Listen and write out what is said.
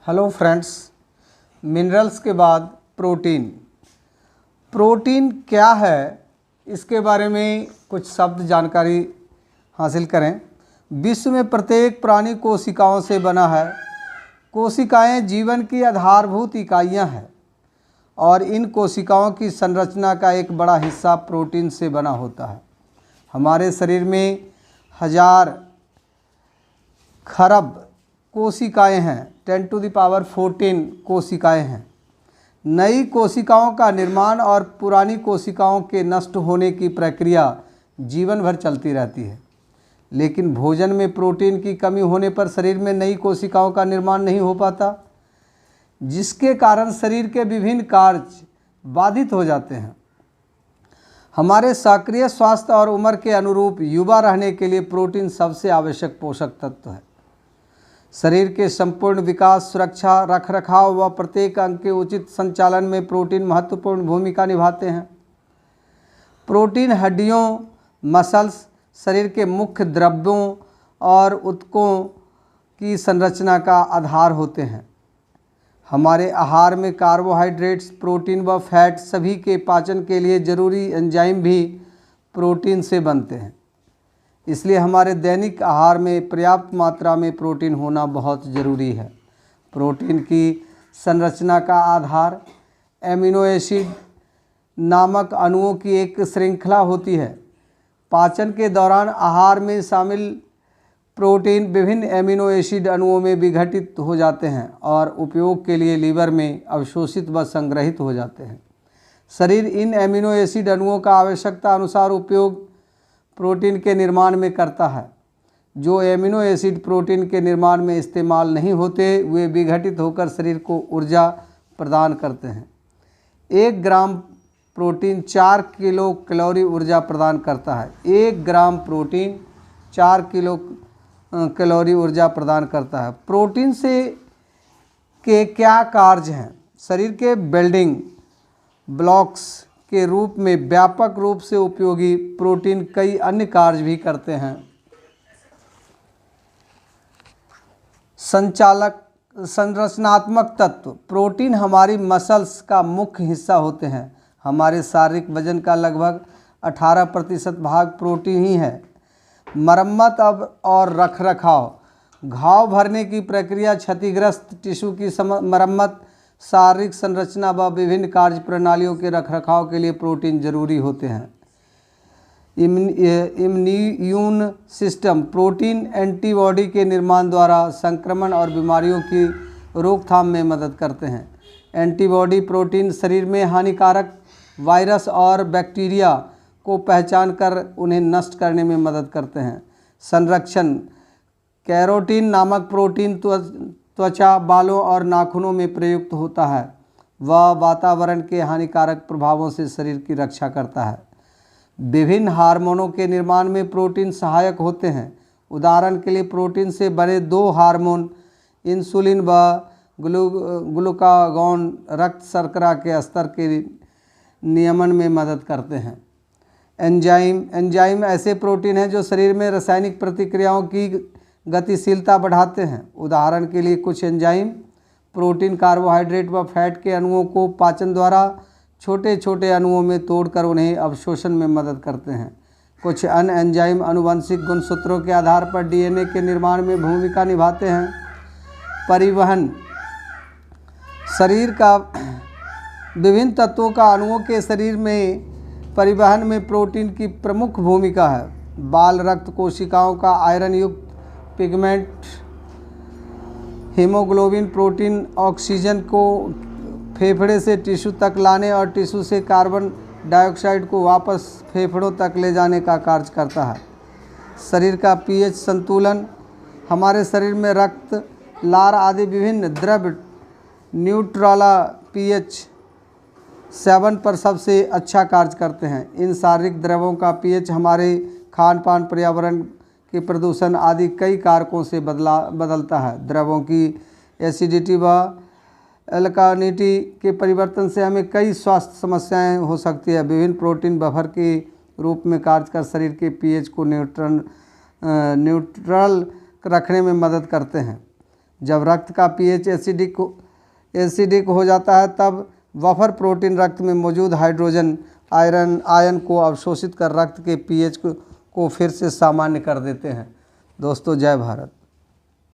Hello friends, minerals के बाद protein. Protein क्या है, इसके बारे में कुछ शब्द जानकारी हासिल करें। विश्व में प्रत्येक प्राणी कोशिकाओं से बना है। कोशिकाएं जीवन की आधारभूत इकाइयां हैं और इन कोशिकाओं की संरचना का एक बड़ा हिस्सा प्रोटीन से बना होता है। हमारे शरीर में 1000 खरब कोशिकाएं हैं, 10⁻14 कोशिकाएं हैं। नई कोशिकाओं का निर्माण और पुरानी कोशिकाओं के नष्ट होने की प्रक्रिया जीवन भर चलती रहती है, लेकिन भोजन में प्रोटीन की कमी होने पर शरीर में नई कोशिकाओं का निर्माण नहीं हो पाता, जिसके कारण शरीर के विभिन्न कार्य बाधित हो जाते हैं। हमारे सक्रिय स्वास्थ्य और उम्र के अनुरूप युवा रहने के लिए प्रोटीन सबसे आवश्यक पोषक तत्व है। शरीर के संपूर्ण विकास, सुरक्षा, रखरखाव व प्रत्येक अंग के उचित संचालन में प्रोटीन महत्वपूर्ण भूमिका निभाते हैं। प्रोटीन हड्डियों, मसल्स, शरीर के मुख्य द्रव्यों और ऊतकों की संरचना का आधार होते हैं। हमारे आहार में कार्बोहाइड्रेट्स, प्रोटीन व फैट सभी के पाचन के लिए जरूरी एंजाइम भी प्रोटीन से बनते हैं। इसलिए हमारे दैनिक आहार में पर्याप्त मात्रा में प्रोटीन होना बहुत ज़रूरी है। प्रोटीन की संरचना का आधार एमिनो एसिड नामक अणुओं की एक श्रृंखला होती है। पाचन के दौरान आहार में शामिल प्रोटीन विभिन्न एमिनो एसिड अणुओं में विघटित हो जाते हैं और उपयोग के लिए लीवर में अवशोषित व संग्रहित हो जाते हैं। शरीर इन एमिनो एसिड अणुओं का आवश्यकता अनुसार उपयोग प्रोटीन के निर्माण में करता है। जो एमिनो एसिड प्रोटीन के निर्माण में इस्तेमाल नहीं होते, वे विघटित होकर शरीर को ऊर्जा प्रदान करते हैं। 1 ग्राम प्रोटीन 4 किलो कैलोरी ऊर्जा प्रदान करता है। 1 ग्राम प्रोटीन 4 किलो कैलोरी ऊर्जा प्रदान करता है। प्रोटीन से के क्या कार्य हैं? शरीर के बिल्डिंग ब्लॉक्स के रूप में व्यापक रूप से उपयोगी प्रोटीन कई अन्य कार्य भी करते हैं। संरचनात्मक तत्व। प्रोटीन हमारी मसल्स का मुख्य हिस्सा होते हैं। हमारे शारीरिक वजन का लगभग 18% भाग प्रोटीन ही है। मरम्मत और रखरखाव। घाव भरने की प्रक्रिया, क्षतिग्रस्त टिश्यू की मरम्मत, शारीरिक संरचना व विभिन्न कार्य प्रणालियों के रखरखाव के लिए प्रोटीन जरूरी होते हैं। Immune system. प्रोटीन एंटीबॉडी के निर्माण द्वारा संक्रमण और बीमारियों की रोकथाम में मदद करते हैं। एंटीबॉडी प्रोटीन शरीर में हानिकारक वायरस और बैक्टीरिया को पहचान कर उन्हें नष्ट करने में मदद करते हैं। संरक्षण। कैरोटीन नामक प्रोटीन त्वचा, बालों और नाखूनों में प्रयुक्त होता है। वह वातावरण के हानिकारक प्रभावों से शरीर की रक्षा करता है। विभिन्न हार्मोनों के निर्माण में प्रोटीन सहायक होते हैं। उदाहरण के लिए प्रोटीन से बने 2 हार्मोन इंसुलिन व ग्लूकागॉन रक्त शर्करा के स्तर के नियमन में मदद करते हैं। एंजाइम ऐसे प्रोटीन हैं जो शरीर में रासायनिक प्रतिक्रियाओं की गतिशीलता बढ़ाते हैं। उदाहरण के लिए कुछ एंजाइम प्रोटीन, कार्बोहाइड्रेट व फैट के अणुओं को पाचन द्वारा छोटे छोटे अणुओं में तोड़कर उन्हें अवशोषण में मदद करते हैं। कुछ अन्य एंजाइम आनुवंशिक गुणसूत्रों के आधार पर डीएनए के निर्माण में भूमिका निभाते हैं। परिवहन। शरीर का विभिन्न तत्वों का अणुओं के शरीर में परिवहन में प्रोटीन की प्रमुख भूमिका है। बाल रक्त कोशिकाओं का आयरन युक्त पिगमेंट हीमोग्लोबिन प्रोटीन ऑक्सीजन को फेफड़े से टिश्यू तक लाने और टिश्यू से कार्बन डाइऑक्साइड को वापस फेफड़ों तक ले जाने का कार्य करता है। शरीर का पीएच संतुलन। हमारे शरीर में रक्त, लार आदि विभिन्न द्रव्य न्यूट्रला pH 7 पर सबसे अच्छा कार्य करते हैं। इन शारीरिक द्रव्यों का pH हमारे खान पान, पर्यावरण के प्रदूषण आदि कई कारकों से बदलता है। द्रव्यों की एसिडिटी व एल्कानिटी के परिवर्तन से हमें कई स्वास्थ्य समस्याएं हो सकती है। विभिन्न प्रोटीन बफर के रूप में कार्य कर शरीर के पीएच को न्यूट्रल रखने में मदद करते हैं। जब रक्त का पीएच एसिडिक हो जाता है तब बफर प्रोटीन रक्त में मौजूद हाइड्रोजन आयन को अवशोषित कर रक्त के पीएच को फिर से सामान्य कर देते हैं। दोस्तों, जय भारत।